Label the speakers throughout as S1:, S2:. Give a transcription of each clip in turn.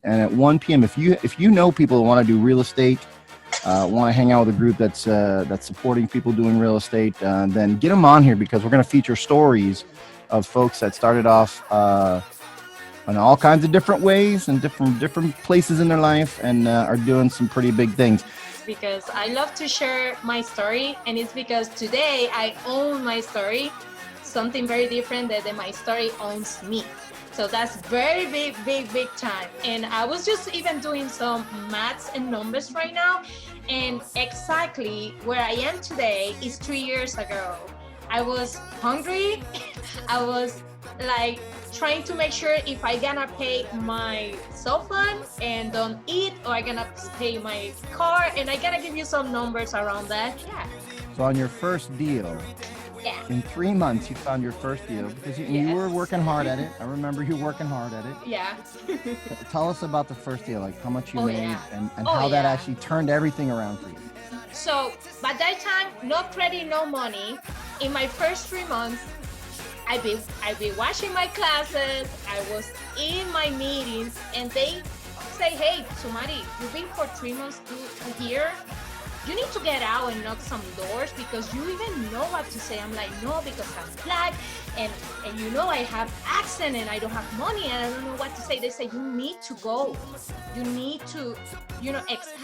S1: And at 1 p.m., if you know people who want to do real estate, want to hang out with a group that's supporting people doing real estate, then get them on here, because we're going to feature stories of folks that started off in all kinds of different ways and different places in their life, and are doing some pretty big things.
S2: Because I love to share my story, and it's because today I own my story, something very different than my story owns me. So that's very big time. And I was just even doing some maths and numbers right now, and exactly where I am today is 3 years ago. I was hungry. I was like trying to make sure if I gonna pay my cell phone and don't eat, or I gonna pay my car, and I gotta give you some numbers around that. Yeah.
S1: So on your first deal,
S2: Yeah.
S1: in 3 months, you found your first deal, because you were working hard at it. I remember you working hard at it.
S2: Yeah.
S1: Tell us about the first deal, like how much you made, and
S2: Oh,
S1: how that
S2: yeah.
S1: actually turned everything around for you.
S2: So by that time, no credit, no money. In my first 3 months, I've been watching my classes. I was in my meetings, and they say, "Hey, Sumari, you've been for 3 months here. You need to get out and knock some doors, because you even know what to say." I'm like, "No, because I'm black, and you know I have accent, and I don't have money, and I don't know what to say." They say, "You need to go. You need to,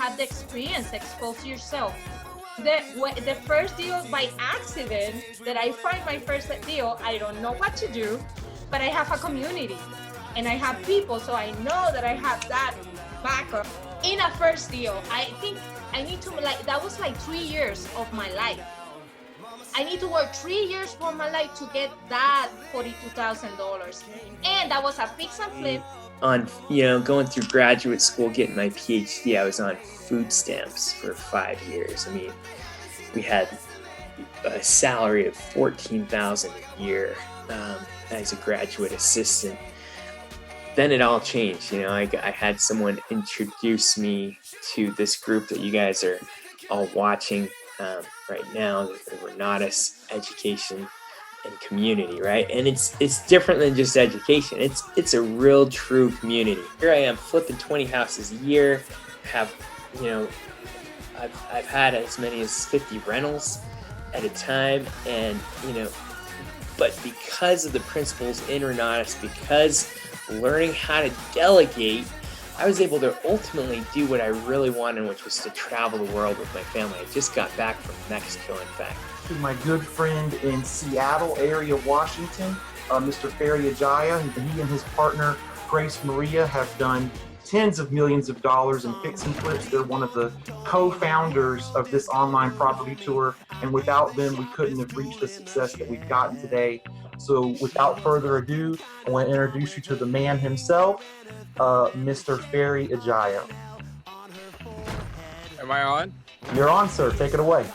S2: have the experience, expose yourself." The first deal by accident that I find my first deal, I don't know what to do, but I have a community and I have people, so I know that I have that backup. In a first deal, I think I need to, that was like 3 years of my life. I need to work 3 years for my life to get that $42,000, and that was a fix and flip.
S3: On going through graduate school, getting my PhD, I was on food stamps for 5 years. I mean, we had a salary of $14,000 a year as a graduate assistant. Then it all changed. I had someone introduce me to this group that you guys are all watching right now, the Renatus Education and Community, right? And it's different than just education. It's a real true community. Here I am flipping 20 houses a year. I've had as many as 50 rentals at a time, and but because of the principles in Renatus, because learning how to delegate, I was able to ultimately do what I really wanted, which was to travel the world with my family. I just got back from Mexico, in fact.
S4: To my good friend in Seattle area, Washington, Mr. Ferry Ajaya. He and his partner, Grace Maria, have done tens of millions of dollars in fix and flips. They're one of the co-founders of this online property tour, and without them, we couldn't have reached the success that we've gotten today. So without further ado, I want to introduce you to the man himself, Mr. Ferry Ajaya.
S5: Am I on?
S4: You're on, sir. Take it away.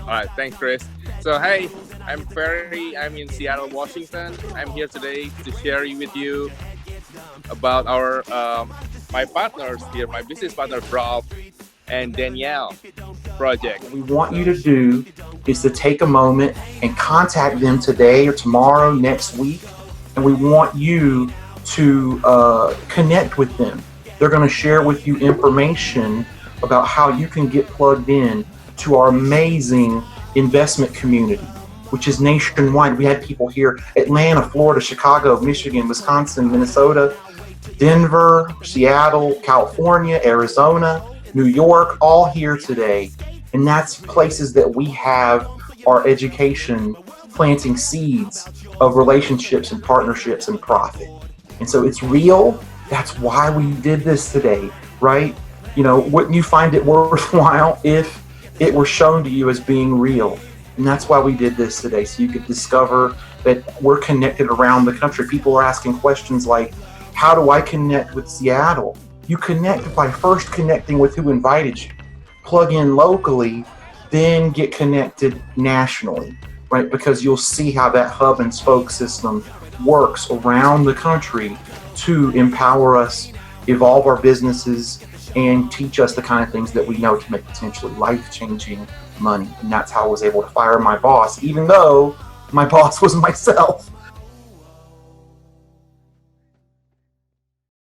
S5: All right, thanks, Chris. So, hey, I'm Ferry. I'm in Seattle, Washington. I'm here today to share with you about our my partners here, my business partner, Rob and Danielle project.
S4: What we want you to do is to take a moment and contact them today or tomorrow, next week, and we want you to connect with them. They're going to share with you information about how you can get plugged in to our amazing investment community, which is nationwide. We had people here, Atlanta, Florida, Chicago, Michigan, Wisconsin, Minnesota, Denver, Seattle, California, Arizona, New York, all here today. And that's places that we have our education planting seeds of relationships and partnerships and profit. And so it's real. That's why we did this today, right? Wouldn't you find it worthwhile if it were shown to you as being real? And that's why we did this today, so you could discover that we're connected around the country. People are asking questions like, how do I connect with Seattle? You connect by first connecting with who invited you. Plug in locally, then get connected nationally, right? Because you'll see how that hub and spoke system works around the country to empower us, evolve our businesses, and teach us the kind of things that we know to make potentially life-changing money. And that's how I was able to fire my boss, even though my boss was myself.